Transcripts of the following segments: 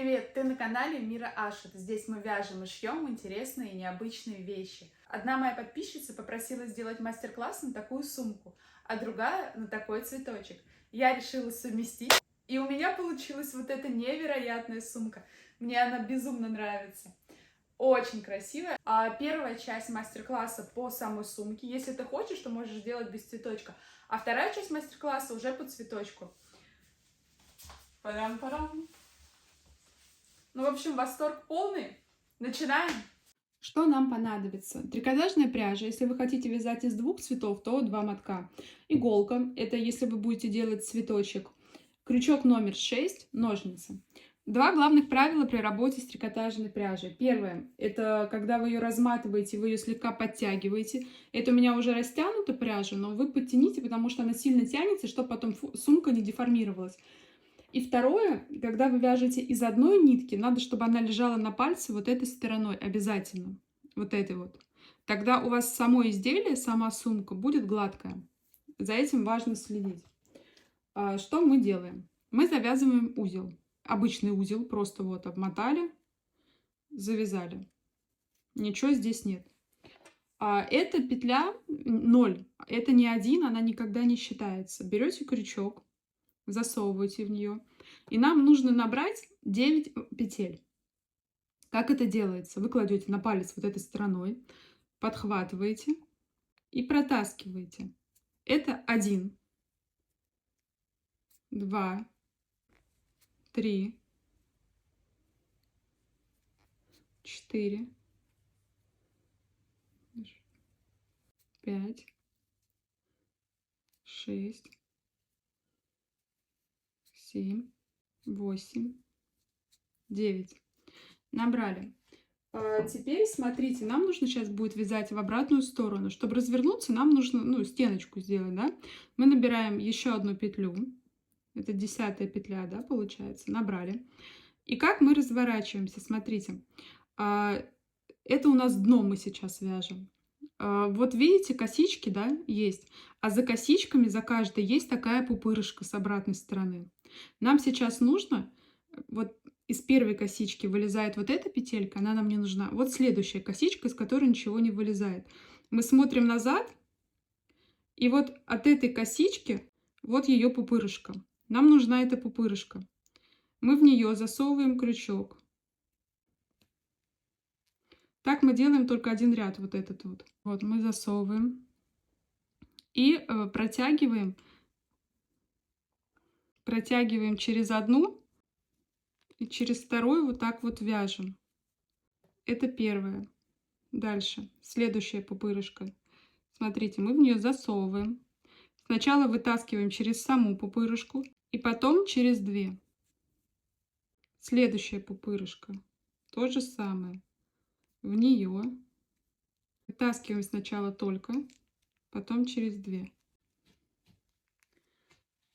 Привет! Ты на канале Мира Ашот. Здесь мы вяжем и шьем интересные и необычные вещи. Одна моя подписчица попросила сделать мастер-класс на такую сумку, а другая на такой цветочек. Я решила совместить, и у меня получилась вот эта невероятная сумка. Мне она безумно нравится. Очень красивая. А первая часть мастер-класса по самой сумке. Если ты хочешь, то можешь сделать без цветочка. А вторая часть мастер-класса уже по цветочку. Парам-парам. Ну, в общем, восторг полный. Начинаем! Что нам понадобится? Трикотажная пряжа. Если вы хотите вязать из двух цветов, то 2 мотка. Иголка. Это если вы будете делать цветочек. Крючок номер 6. Ножницы. Два главных правила при работе с трикотажной пряжей. Первое. Это когда вы ее разматываете, вы ее слегка подтягиваете. Это у меня уже растянута пряжа, но вы подтяните, потому что она сильно тянется, чтобы потом сумка не деформировалась. И второе, когда вы вяжете из одной нитки, надо, чтобы она лежала на пальце вот этой стороной обязательно. Вот этой вот. Тогда у вас само изделие, сама сумка будет гладкая. За этим важно следить. Что мы делаем? Мы завязываем узел. Обычный узел, просто вот обмотали, завязали. Ничего здесь нет. Эта петля 0. Это не 1, она никогда не считается. Берете крючок, засовываете в нее. И нам нужно набрать 9 петель. Как это делается? Вы кладете на палец вот этой стороной, подхватываете и протаскиваете. Это 1, 2, 3, 4, 5, 6, 7, 8, 9. Набрали. Теперь смотрите, нам нужно сейчас будет вязать в обратную сторону. Чтобы развернуться, нам нужно стеночку сделать, да? Мы набираем еще одну петлю. Это 10-я петля, да, получается. Набрали. И как мы разворачиваемся? Смотрите. Это у нас дно мы сейчас вяжем. Вот видите, косички, да, есть. А за косичками, за каждой есть такая пупырышка с обратной стороны. Нам сейчас нужно, вот из первой косички вылезает вот эта петелька, она нам не нужна. Вот следующая косичка, из которой ничего не вылезает. Мы смотрим назад, и вот от этой косички вот ее пупырышка. Нам нужна эта пупырышка. Мы в нее засовываем крючок. Так мы делаем только один ряд, вот этот вот. Вот мы засовываем и протягиваем через одну и через вторую вот так вот вяжем. Это первое. Дальше следующая пупырышка. Смотрите, мы в нее засовываем. Сначала вытаскиваем через саму пупырышку и потом через 2. Следующая пупырышка. То же самое. В нее вытаскиваем сначала только, потом через 2.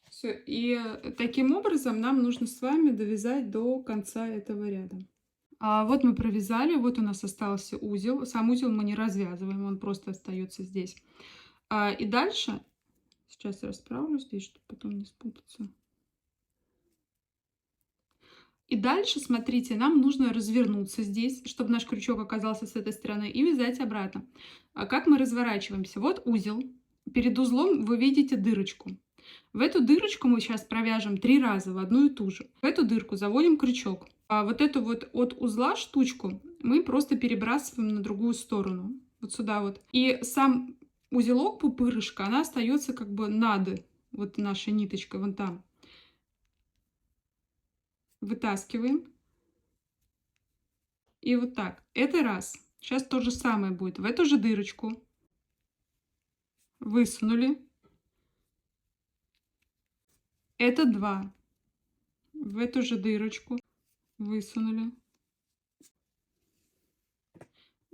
Все. И таким образом нам нужно с вами довязать до конца этого ряда. Вот мы провязали, вот у нас остался узел. Сам узел мы не развязываем, он просто остается здесь. И дальше, сейчас я расправлю здесь, чтобы потом не спутаться. И дальше, смотрите, нам нужно развернуться здесь, чтобы наш крючок оказался с этой стороны, и вязать обратно. Как мы разворачиваемся? Вот узел. Перед узлом вы видите дырочку. В эту дырочку мы сейчас провяжем 3 раза в одну и ту же. В эту дырку заводим крючок. А вот эту вот от узла штучку мы просто перебрасываем на другую сторону. Вот сюда вот. И сам узелок, пупырышка, она остается как бы над вот нашей ниточкой, вон там. Вытаскиваем. И вот так. Это раз. Сейчас то же самое будет. В эту же дырочку высунули. Это 2. В эту же дырочку высунули.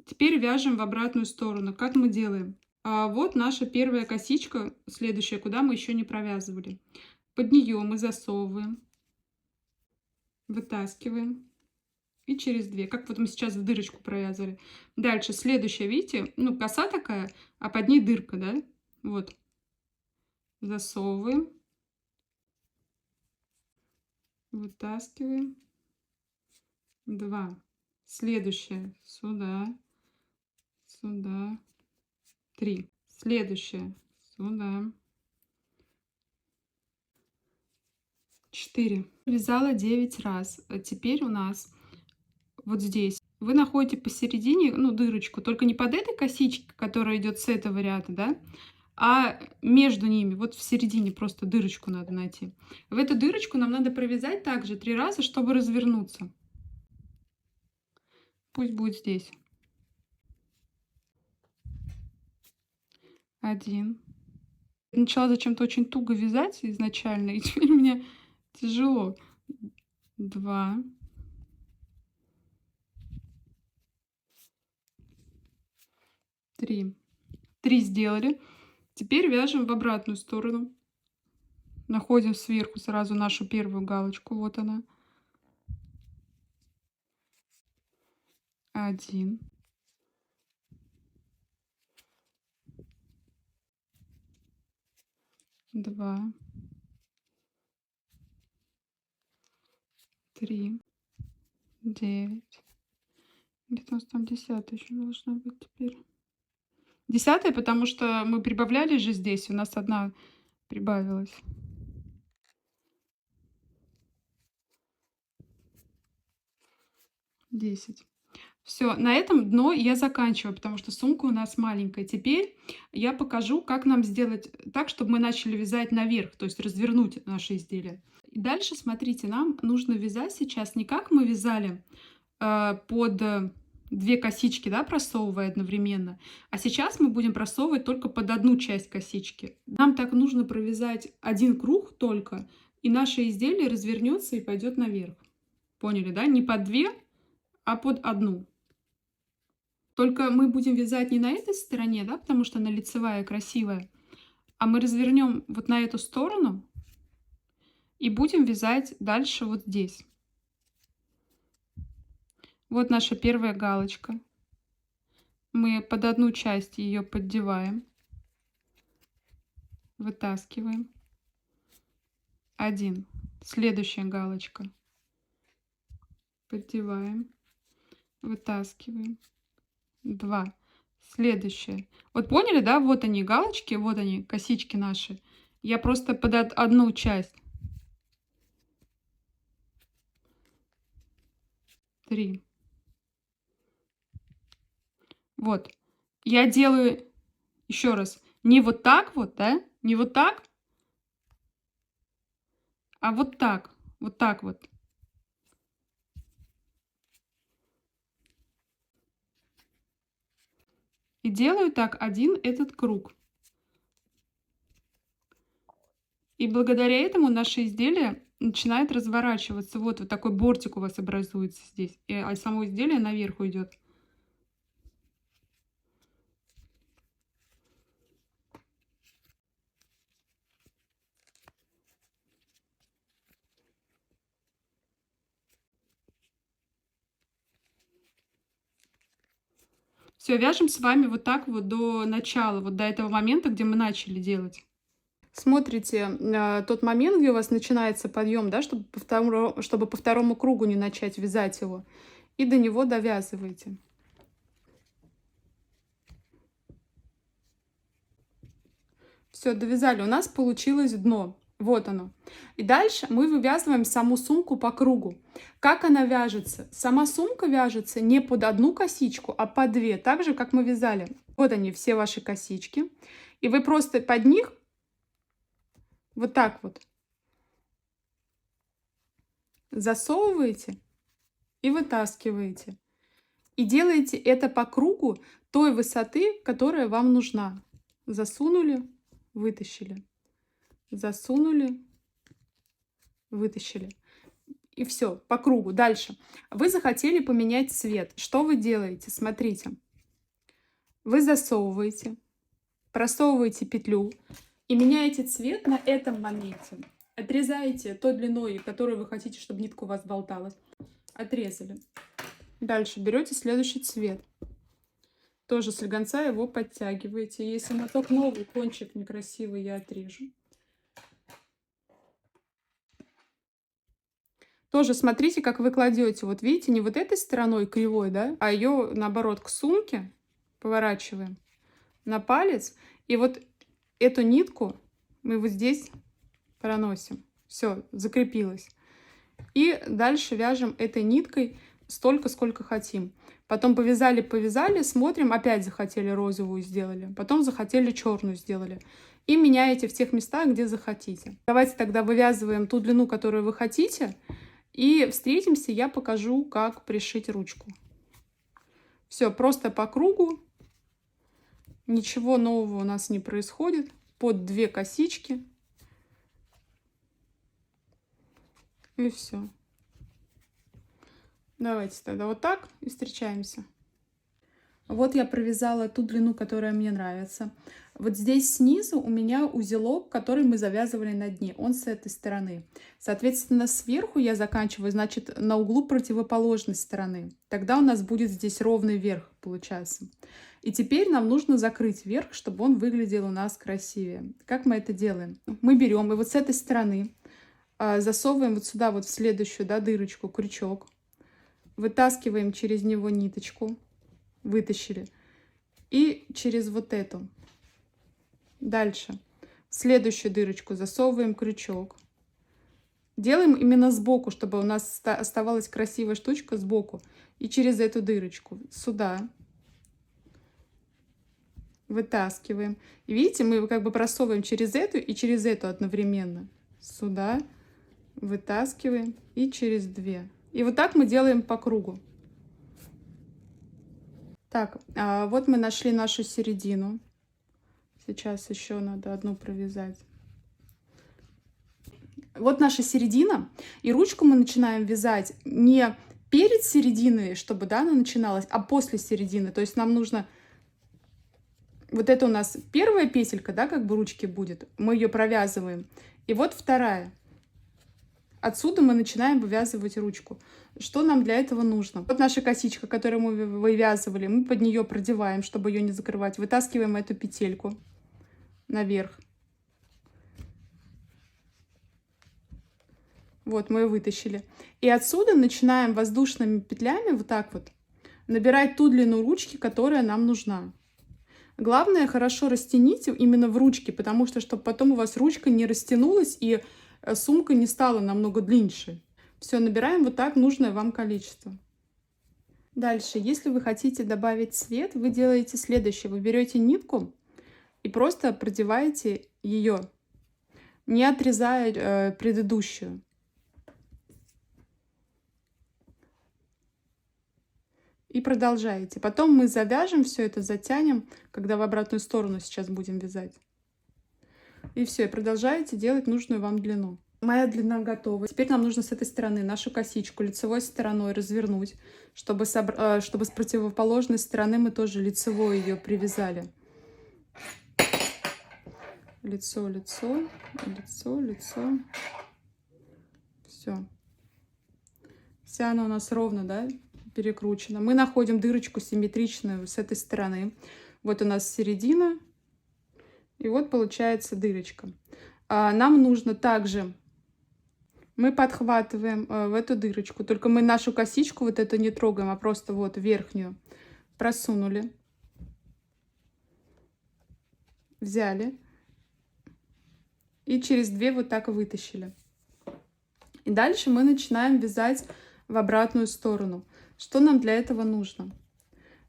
Теперь вяжем в обратную сторону. Как мы делаем? Вот наша первая косичка, следующая, куда мы еще не провязывали. Под нее мы засовываем, вытаскиваем и через 2, как вот мы сейчас в дырочку провязали. Дальше следующая, видите, коса такая, а под ней дырка, да? Вот. Засовываем, вытаскиваем 2. Следующее сюда, сюда, 3. Следующее сюда, 4. Вязала 9 раз. А теперь у нас вот здесь вы находите посередине, ну, дырочку, только не под этой косичкой, которая идет с этого ряда, да, а между ними, вот в середине просто дырочку надо найти. В эту дырочку нам надо провязать также 3 раза, чтобы развернуться. Пусть будет здесь. 1. Начала зачем-то очень туго вязать изначально, и теперь мне тяжело. 2. 3. 3 сделали. Теперь вяжем в обратную сторону. Находим сверху сразу нашу первую галочку. Вот она. 1. 2. 3. 9. Где-то у нас там 10-я еще должна быть теперь. 10-я, потому что мы прибавляли же здесь. У нас одна прибавилась. 10. Все, на этом дно я заканчиваю, потому что сумка у нас маленькая. Теперь я покажу, как нам сделать так, чтобы мы начали вязать наверх, то есть развернуть наше изделие. И дальше, смотрите, нам нужно вязать сейчас не как мы вязали под 2 косички, да, просовывая одновременно, а сейчас мы будем просовывать только под одну часть косички. Нам так нужно провязать один круг только, и наше изделие развернется и пойдет наверх. Поняли, да? Не под 2, а под одну. Только мы будем вязать не на этой стороне, да, потому что она лицевая, красивая, а мы развернем вот на эту сторону и будем вязать дальше вот здесь. Вот наша первая галочка. Мы под одну часть ее поддеваем, вытаскиваем. 1. Следующая галочка. Поддеваем, вытаскиваем. 2. Следующее. Вот поняли, да? Вот они галочки, вот они косички наши. Я просто под одну часть. 3. Вот. Я делаю еще раз. Не вот так вот, да? Не вот так, а вот так. Вот так вот. И делаю так один этот круг. И благодаря этому наше изделие начинает разворачиваться. Вот, вот такой бортик у вас образуется здесь. А само изделие наверх уйдет. Все, вяжем с вами вот так вот до начала, вот до этого момента, где мы начали делать. Смотрите тот момент, где у вас начинается подъем, да, чтобы по второму кругу не начать вязать его, и до него довязываете. Все, довязали. У нас получилось дно. Вот оно. И дальше мы вывязываем саму сумку по кругу. Как она вяжется? Сама сумка вяжется не под одну косичку, а по 2, так же, как мы вязали. Вот они, все ваши косички. И вы просто под них вот так вот засовываете и вытаскиваете. И делаете это по кругу той высоты, которая вам нужна. Засунули, вытащили. Засунули, вытащили. И все, по кругу. Дальше. Вы захотели поменять цвет. Что вы делаете? Смотрите. Вы засовываете, просовываете петлю и меняете цвет на этом моменте. Отрезаете той длиной, которую вы хотите, чтобы нитка у вас болталась. Отрезали. Дальше берете следующий цвет. Тоже слегонца его подтягиваете. Если моток новый, кончик некрасивый, я отрежу. Тоже смотрите, как вы кладете. Вот видите, не вот этой стороной кривой, да, а ее наоборот к сумке поворачиваем на палец. И вот эту нитку мы вот здесь проносим. Все, закрепилось. И дальше вяжем этой ниткой столько, сколько хотим. Потом повязали, повязали, смотрим, опять захотели розовую сделали, потом захотели черную сделали. И меняете в тех местах, где захотите. Давайте тогда вывязываем ту длину, которую вы хотите. И встретимся, я покажу, как пришить ручку. Все, просто по кругу. Ничего нового у нас не происходит. Под 2 косички. И все. Давайте тогда вот так и встречаемся. Вот я провязала ту длину, которая мне нравится. Вот здесь снизу у меня узелок, который мы завязывали на дне. Он с этой стороны. Соответственно, сверху я заканчиваю, значит, на углу противоположной стороны. Тогда у нас будет здесь ровный верх, получается. И теперь нам нужно закрыть верх, чтобы он выглядел у нас красивее. Как мы это делаем? Мы берем и вот с этой стороны засовываем вот сюда, вот в следующую, да, дырочку, крючок. Вытаскиваем через него ниточку. Вытащили. И через вот эту. Дальше. В следующую дырочку засовываем крючок. Делаем именно сбоку, чтобы у нас оставалась красивая штучка сбоку. И через эту дырочку. Сюда. Вытаскиваем. И видите, мы как бы просовываем через эту и через эту одновременно. Сюда. Вытаскиваем. И через 2. И вот так мы делаем по кругу. Так, вот мы нашли нашу середину. Сейчас еще надо одну провязать. Вот наша середина. И ручку мы начинаем вязать не перед серединой, чтобы, да, она начиналась, а после середины. То есть нам нужно... Вот это у нас первая петелька, да, как бы ручки будет. Мы ее провязываем. И вот вторая. Отсюда мы начинаем вывязывать ручку. Что нам для этого нужно? Вот наша косичка, которую мы вывязывали, мы под нее продеваем, чтобы ее не закрывать. Вытаскиваем эту петельку наверх. Вот, мы ее вытащили. И отсюда начинаем воздушными петлями вот так вот набирать ту длину ручки, которая нам нужна. Главное, хорошо растяните именно в ручке, потому что, чтобы потом у вас ручка не растянулась и сумка не стала намного длиннее. Все, набираем вот так нужное вам количество. Дальше, если вы хотите добавить цвет, вы делаете следующее. Вы берете нитку и просто продеваете ее, не отрезая предыдущую. И продолжаете. Потом мы завяжем все это, затянем, когда в обратную сторону сейчас будем вязать. И все, и продолжаете делать нужную вам длину. Моя длина готова. Теперь нам нужно с этой стороны нашу косичку лицевой стороной развернуть, чтобы с противоположной стороны мы тоже лицевой ее привязали. Лицо, лицо, лицо, лицо. Все. Вся она у нас ровно, да, перекручена. Мы находим дырочку симметричную с этой стороны. Вот у нас середина. И вот получается дырочка. Нам нужно также... Мы подхватываем в эту дырочку, только мы нашу косичку вот эту не трогаем, а просто вот верхнюю просунули, взяли и через 2 вот так вытащили. И дальше мы начинаем вязать в обратную сторону. Что нам для этого нужно?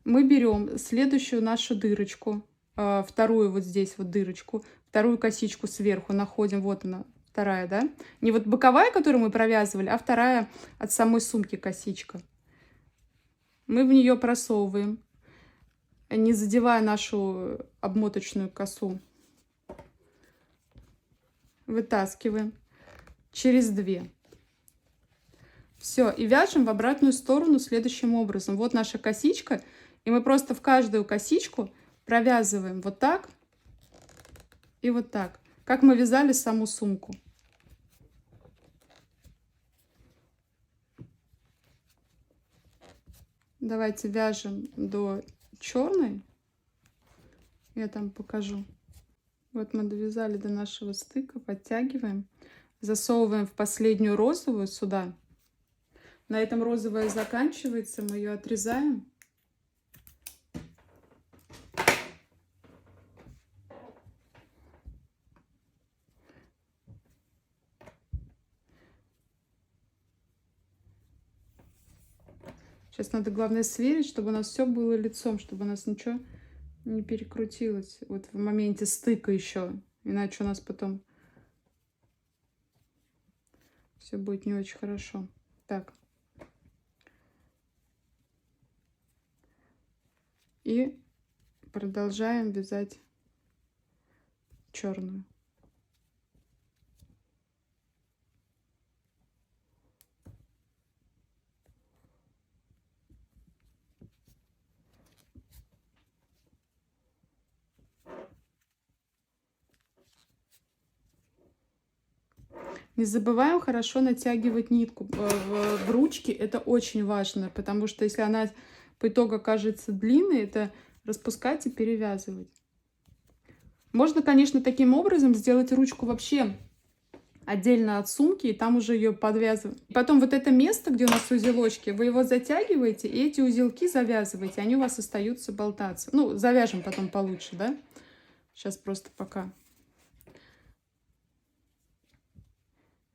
Мы берем следующую нашу дырочку, вторую вот здесь вот дырочку, вторую косичку сверху находим, вот она. Вторая, да? Не вот боковая, которую мы провязывали, а вторая от самой сумки косичка. Мы в нее просовываем, не задевая нашу обмоточную косу. Вытаскиваем через 2. Все, и вяжем в обратную сторону следующим образом. Вот наша косичка, и мы просто в каждую косичку провязываем вот так и вот так, как мы вязали саму сумку. Давайте вяжем до черной. Я там покажу. Вот мы довязали до нашего стыка, подтягиваем, засовываем в последнюю розовую сюда На этом розовое заканчивается, мы ее отрезаем. Сейчас надо, главное, сверить, чтобы у нас все было лицом, чтобы у нас ничего не перекрутилось. Вот в моменте стыка еще. Иначе у нас потом все будет не очень хорошо. Так. И продолжаем вязать черную. Не забываем хорошо натягивать нитку в ручке. Это очень важно, потому что если она по итогу окажется длинной, это распускать и перевязывать. Можно, конечно, таким образом сделать ручку вообще отдельно от сумки, и там уже ее подвязывать. Потом вот это место, где у нас узелочки, вы его затягиваете, и эти узелки завязываете, они у вас остаются болтаться. Ну, завяжем потом получше, да? Сейчас просто пока.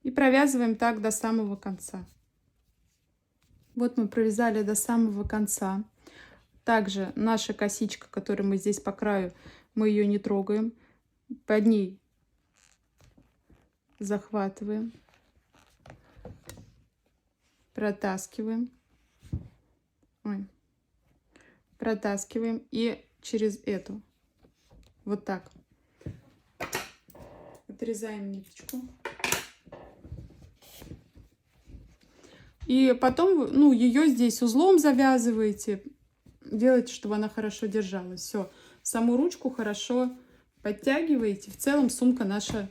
И провязываем так до самого конца. Вот мы провязали до самого конца. Также наша косичка, которую мы здесь по краю, мы ее не трогаем. Под ней захватываем, протаскиваем. Ой. Протаскиваем и через эту. Вот так. Отрезаем ниточку. И потом, ну, ее здесь узлом завязываете. Делайте, чтобы она хорошо держалась. Все. Саму ручку хорошо подтягиваете. В целом сумка наша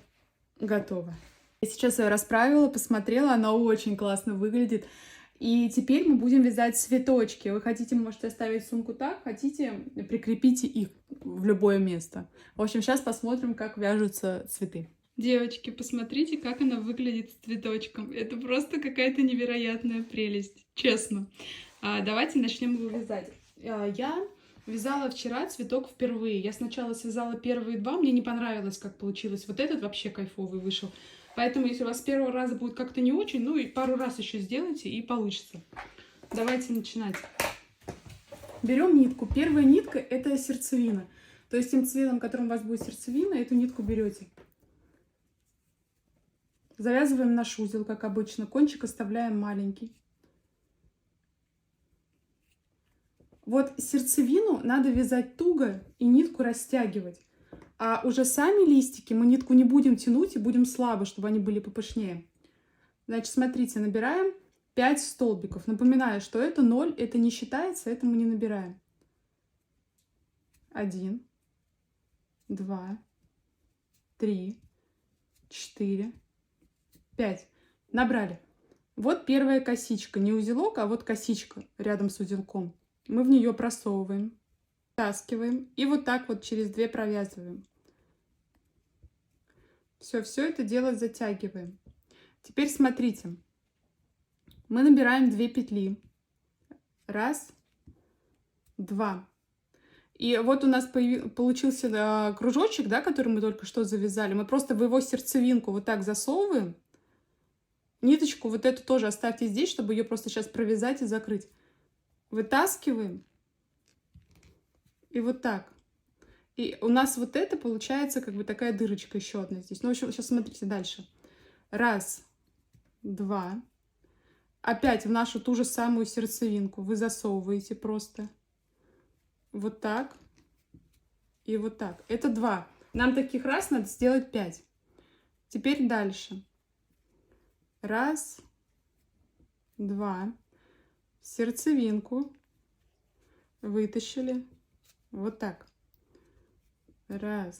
готова. Я сейчас ее расправила, посмотрела. Она очень классно выглядит. И теперь мы будем вязать цветочки. Вы хотите, можете оставить сумку так. Хотите, прикрепите их в любое место. В общем, сейчас посмотрим, как вяжутся цветы. Девочки, посмотрите, как она выглядит с цветочком. Это просто какая-то невероятная прелесть, честно. Давайте начнем его вязать. Я вязала вчера цветок впервые. Я сначала связала первые два, мне не понравилось, как получилось. Вот этот вообще кайфовый вышел. Поэтому, если у вас с первого раза будет как-то не очень, ну и пару раз еще сделайте, и получится. Давайте начинать. Берем нитку. Первая нитка — это сердцевина. То есть тем цветом, которым у вас будет сердцевина, эту нитку берете. Завязываем наш узел, как обычно. Кончик оставляем маленький. Вот сердцевину надо вязать туго и нитку растягивать. А уже сами листики мы нитку не будем тянуть и будем слабо, чтобы они были попышнее. Значит, смотрите, набираем 5 столбиков. Напоминаю, что это 0, это не считается, это мы не набираем. 1, 2, 3, 4, 5. Набрали. Вот первая косичка. Не узелок, а вот косичка рядом с узелком. Мы в нее просовываем, втаскиваем и вот так вот через 2 провязываем. Все это дело затягиваем. Теперь смотрите. Мы набираем 2 петли. 1, 2. И вот у нас получился кружочек, да, который мы только что завязали. Мы просто в его сердцевинку вот так засовываем. Ниточку вот эту тоже оставьте здесь, чтобы ее просто сейчас провязать и закрыть. Вытаскиваем. И вот так. И у нас вот это получается как бы такая дырочка еще одна здесь. Ну, в общем, сейчас смотрите дальше. 1, 2. Опять в нашу ту же самую сердцевинку вы засовываете просто. Вот так. И вот так. Это 2. Нам таких раз надо сделать 5. Теперь дальше. 1, 2. Сердцевинку вытащили. Вот так. 1,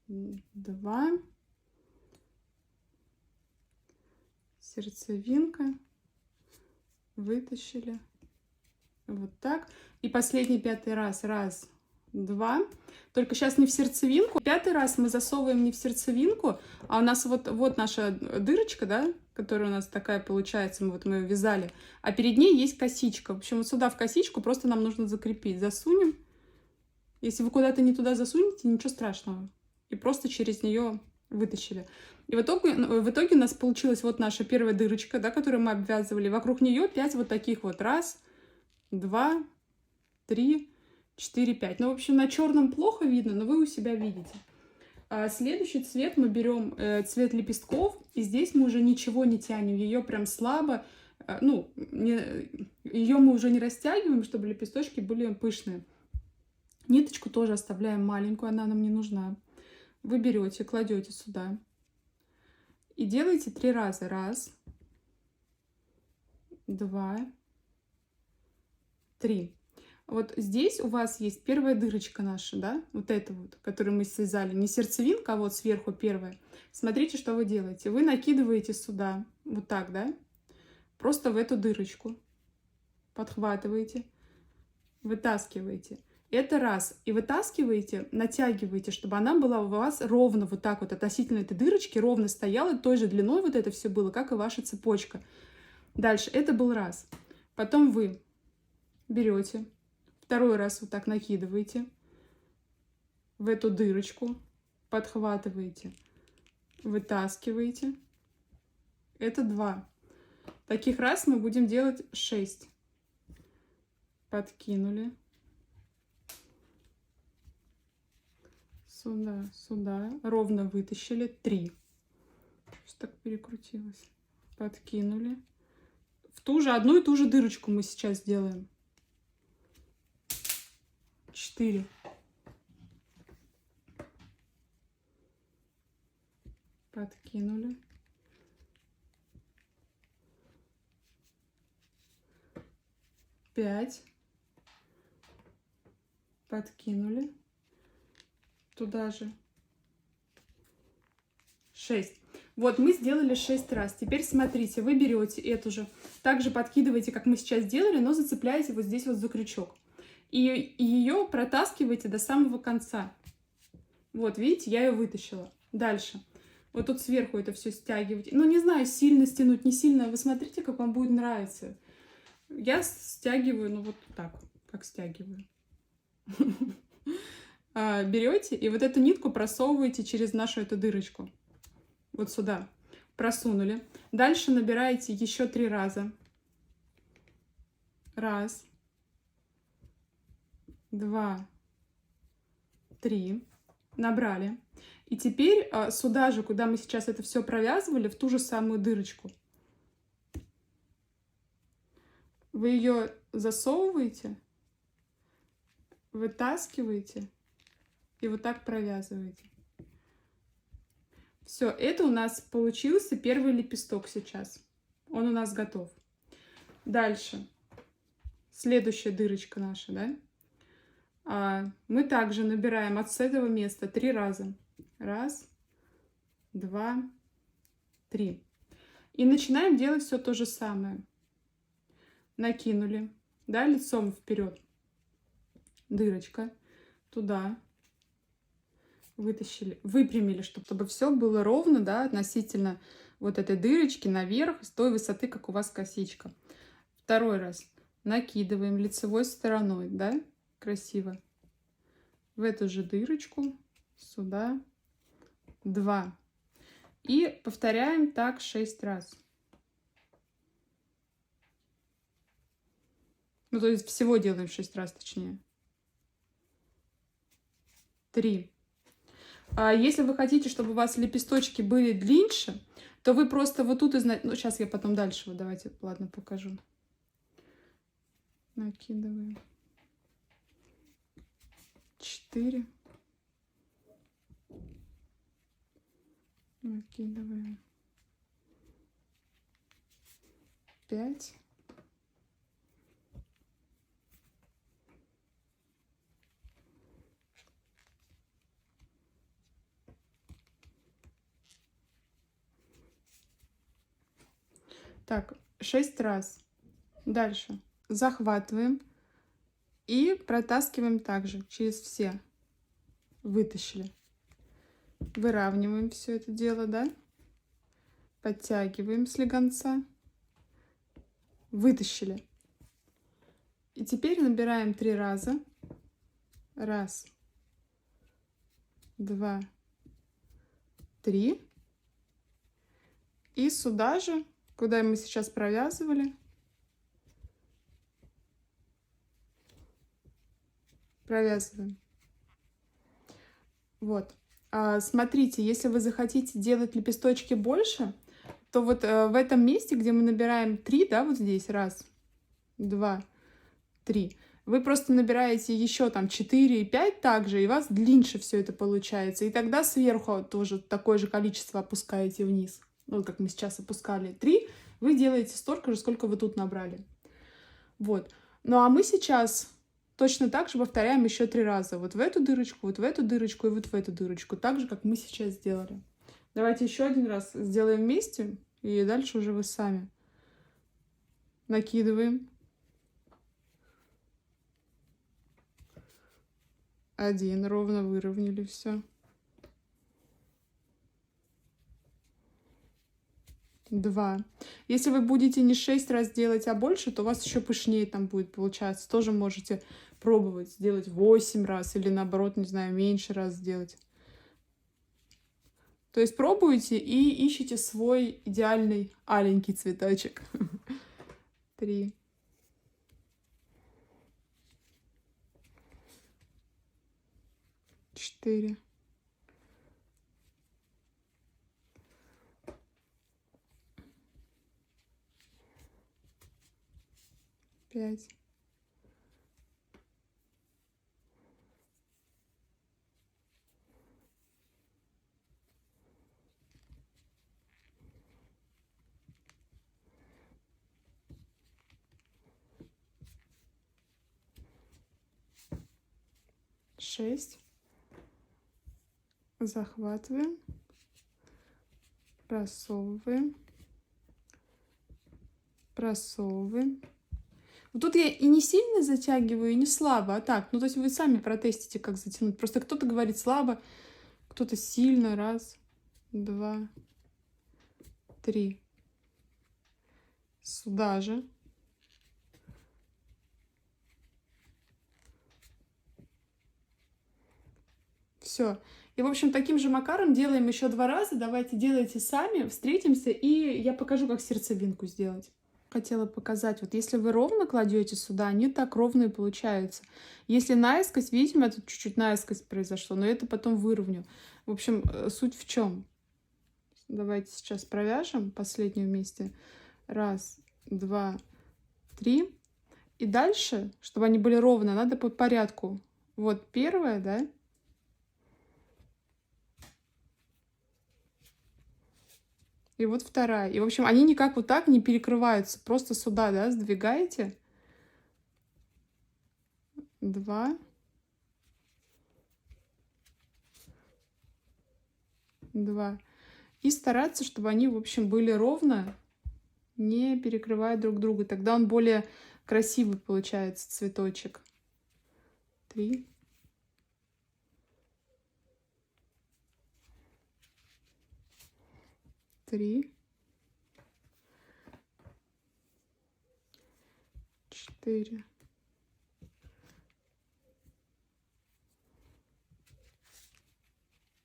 2. Сердцевинка вытащили. Вот так. И последний 5-й раз. 1, 2. Только сейчас не в сердцевинку. 5-й раз мы засовываем не в сердцевинку, а у нас вот наша дырочка, да, которая у нас такая получается, мы ее вязали, а перед ней есть косичка. В общем, вот сюда в косичку просто нам нужно закрепить. Засунем. Если вы куда-то не туда засунете, ничего страшного. И просто через нее вытащили. И в итоге у нас получилась вот наша первая дырочка, да, которую мы обвязывали. Вокруг нее 5 вот таких вот. 1, 2, 3, 4, 5. Ну, в общем, на черном плохо видно, но вы у себя видите. Следующий цвет мы берем цвет лепестков, и здесь мы уже ничего не тянем, ее прям слабо, ее мы уже не растягиваем, чтобы лепесточки были пышные. Ниточку тоже оставляем маленькую, она нам не нужна. Вы берете, кладете сюда и делаете 3 раза. 1, 2, 3. Вот здесь у вас есть первая дырочка наша, да, вот эта вот, которую мы связали, не сердцевинка, а вот сверху первая. Смотрите, что вы делаете. Вы накидываете сюда, вот так, да, просто в эту дырочку, подхватываете, вытаскиваете. Это раз. И вытаскиваете, натягиваете, чтобы она была у вас ровно вот так вот относительно этой дырочки, ровно стояла, той же длиной вот это все было, как и ваша цепочка. Дальше, это был раз. Потом вы берете, второй раз вот так накидываете в эту дырочку, подхватываете, вытаскиваете. Это 2. Таких раз мы будем делать 6. Подкинули. Сюда, сюда. Ровно вытащили. 3. Что так перекрутилось? Подкинули. В ту же, одну и ту же дырочку мы сейчас делаем. 4. Подкинули. 5. Подкинули. Туда же. 6. Вот мы сделали 6 раз. Теперь смотрите, вы берете эту же, также подкидываете, как мы сейчас делали, но зацепляете вот здесь вот за крючок. И ее протаскиваете до самого конца. Вот, видите, я ее вытащила. Дальше. Вот тут сверху это все стягиваете. Ну, не знаю, сильно стянуть, не сильно. Вы смотрите, как вам будет нравиться. Я стягиваю, ну, вот так, как стягиваю. Берете и вот эту нитку просовываете через нашу эту дырочку. Вот сюда. Просунули. Дальше набираете еще 3 раза. 1, 2, 3. Набрали. И теперь сюда же, куда мы сейчас это все провязывали, в ту же самую дырочку. Вы ее засовываете, вытаскиваете и вот так провязываете. Все, это у нас получился первый лепесток сейчас. Он у нас готов. Дальше. Следующая дырочка наша, да? Мы также набираем от этого места 3 раза. 1, 2, 3. И начинаем делать все то же самое. Накинули, да, лицом вперед. Дырочка. Туда. Вытащили, выпрямили, чтобы все было ровно, да, относительно вот этой дырочки наверх, с той высоты, как у вас косичка. Второй раз. Накидываем лицевой стороной, да, красиво. В эту же дырочку, сюда. 2. И повторяем так 6 раз. Ну, то есть всего делаем 6 раз, точнее. 3. Если вы хотите, чтобы у вас лепесточки были длиннее, то вы просто вот тут, ну, сейчас я потом дальше, вот давайте, ладно, покажу. Накидываем. 4. Накидываем. 5. Так, 6 раз. Дальше. Захватываем и протаскиваем также через все. Вытащили. Выравниваем все это дело, да? Подтягиваем слегонца. Вытащили. И теперь набираем 3 раза. 1, 2, 3. И сюда же, куда мы сейчас провязывали, провязываем. Вот. Смотрите, если вы захотите делать лепесточки больше, то вот в этом месте, где мы набираем 3, да, вот здесь, 1, 2, 3, вы просто набираете еще там 4 и 5 также, и у вас длиннее все это получается. И тогда сверху тоже такое же количество опускаете вниз. Вот как мы сейчас опускали 3, вы делаете столько же, сколько вы тут набрали. Вот. Ну а мы сейчас точно так же повторяем еще 3 раза. Вот в эту дырочку, вот в эту дырочку и вот в эту дырочку. Так же, как мы сейчас сделали. Давайте еще один раз сделаем вместе. И дальше уже вы сами. Накидываем. 1, ровно выровняли все. 2. Если вы будете не 6 раз делать, а больше, то у вас еще пышнее там будет получаться. Тоже можете пробовать сделать 8 раз или наоборот, не знаю, меньше раз сделать. То есть пробуйте и ищите свой идеальный аленький цветочек. 3. 4. 5. 6. Захватываем, просовываем, просовываем. Вот тут я и не сильно затягиваю, и не слабо, а так. Ну, то есть вы сами протестите, как затянуть. Просто кто-то говорит слабо, кто-то сильно. 1, 2, 3. Сюда же. Все. И, в общем, таким же макаром делаем еще 2 раза. Давайте делайте сами, встретимся, и я покажу, как сердцевинку сделать. Хотела показать, вот если вы ровно кладете сюда, не так ровно и получается. Если наискось, видите, у меня тут чуть-чуть наискось произошло, но это потом выровню. В общем, суть в чем? Давайте сейчас провяжем последнюю вместе. 1, 2, 3. И дальше, чтобы они были ровно, надо по порядку. Вот первая, да? И вот вторая. И, в общем, они никак вот так не перекрываются. Просто сюда, да, сдвигаете. 2. 2. И стараться, чтобы они, в общем, были ровно, не перекрывая друг друга. Тогда он более красивый получается, цветочек. 3. 3. 4.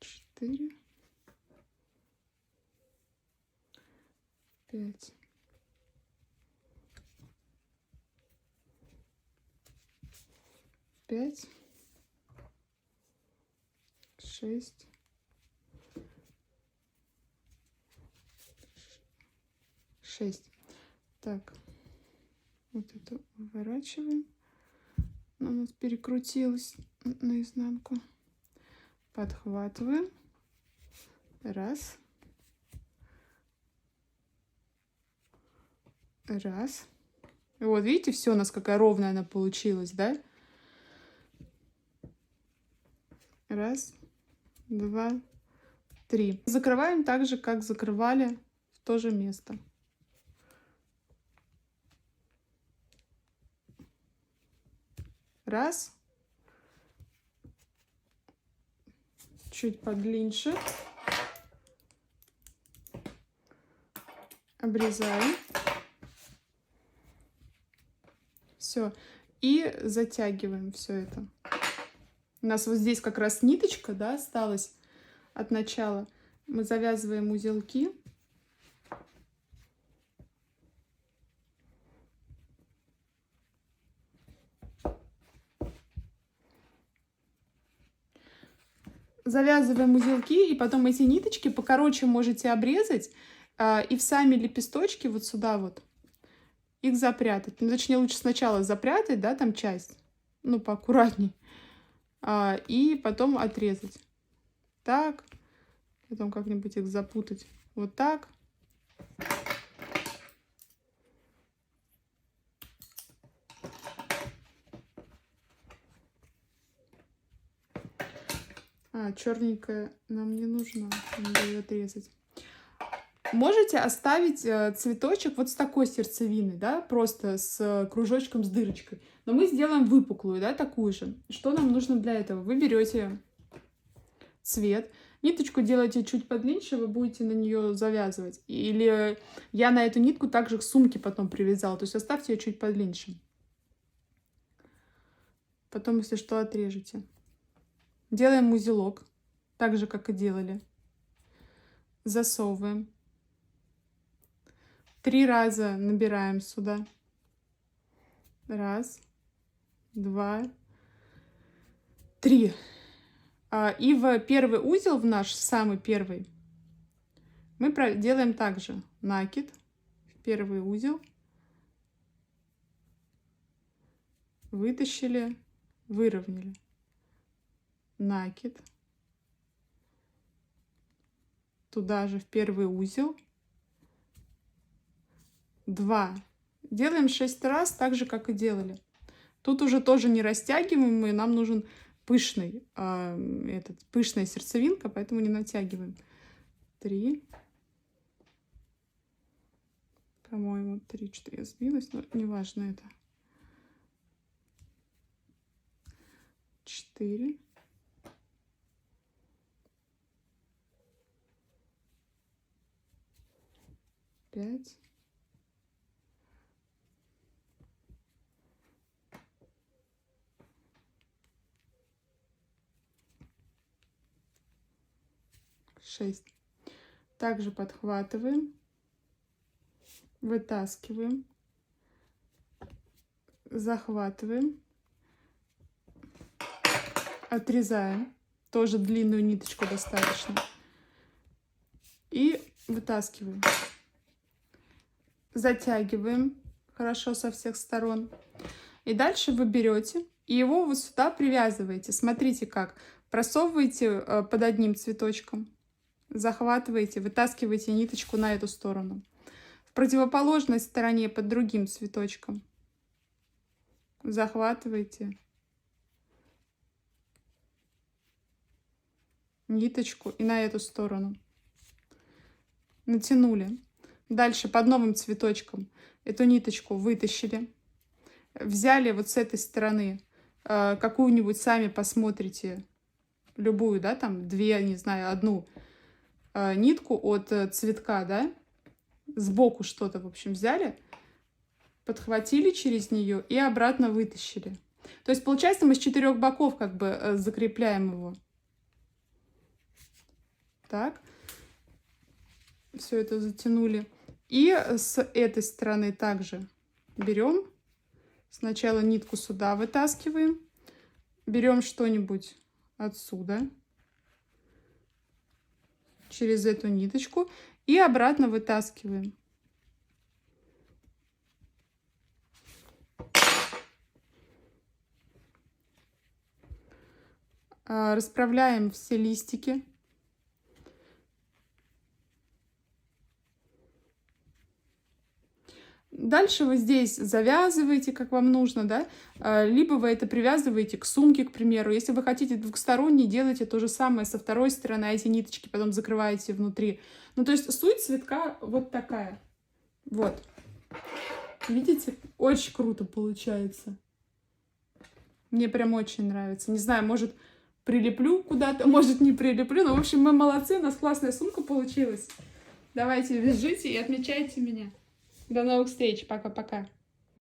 4. 5. 5. 6. 6. Так, вот это выворачиваем. Она у нас перекрутилась наизнанку. Подхватываем. 1. 1. Вот, видите, все у нас какая ровная она получилась, да? 1, 2, 3. Закрываем так же, как закрывали в то же место. 1. Чуть подлиннее. Обрезаем. Все. И затягиваем все это. У нас вот здесь как раз ниточка, да, осталась от начала. Мы завязываем узелки. Завязываем узелки, и потом эти ниточки покороче можете обрезать и в сами лепесточки вот сюда вот их запрятать. Ну, точнее, лучше сначала запрятать, да, там часть, ну, поаккуратней, и потом отрезать. Так, потом как-нибудь их запутать вот так. Черненькая нам не нужна, надо ее отрезать. Можете оставить цветочек вот с такой сердцевиной, да, просто с кружочком, с дырочкой. Но мы сделаем выпуклую, да, такую же. Что нам нужно для этого? Вы берете цвет, ниточку делаете чуть подлиннее, вы будете на нее завязывать. Или я на эту нитку также к сумке потом привязала, то есть оставьте ее чуть подлиннее. Потом, если что, отрежете. Делаем узелок, так же, как и делали. Засовываем. 3 раза набираем сюда. 1, 2, 3. И в первый узел, в наш самый первый, мы делаем также накид в первый узел. Вытащили, выровняли. Накид. Туда же в первый узел. 2. Делаем 6 раз, так же, как и делали. Тут уже тоже не растягиваем, и нам нужен пышная сердцевинка, поэтому не натягиваем. 3. По-моему, 3, 4 я сбилась, но неважно это. 4. 5. 6. Также подхватываем, вытаскиваем, захватываем, отрезаем, тоже длинную ниточку достаточно, и вытаскиваем. Затягиваем хорошо со всех сторон. И дальше вы берете и его вот сюда привязываете. Смотрите как. Просовываете под одним цветочком, захватываете, вытаскиваете ниточку на эту сторону. В противоположной стороне под другим цветочком захватываете ниточку и на эту сторону. Натянули. Дальше под новым цветочком эту ниточку вытащили. Взяли вот с этой стороны какую-нибудь, сами посмотрите, любую, да, там 2, не знаю, 1 нитку от цветка, да, сбоку что-то, в общем, взяли, подхватили через нее и обратно вытащили. То есть, получается, мы с 4 боков как бы закрепляем его. Так. Все это затянули. И с этой стороны также берем. Сначала нитку сюда вытаскиваем. Берем что-нибудь отсюда. Через эту ниточку. И обратно вытаскиваем. Расправляем все листики. Дальше вы здесь завязываете, как вам нужно, да, либо вы это привязываете к сумке, к примеру. Если вы хотите двухсторонний, делайте то же самое со второй стороны, а эти ниточки потом закрываете внутри. Ну, то есть суть цветка вот такая. Вот. Видите? Очень круто получается. Мне прям очень нравится. Не знаю, может, прилеплю куда-то, может, не прилеплю, но, в общем, мы молодцы, у нас классная сумка получилась. Давайте вяжите и отмечайте меня. До новых встреч. Пока-пока.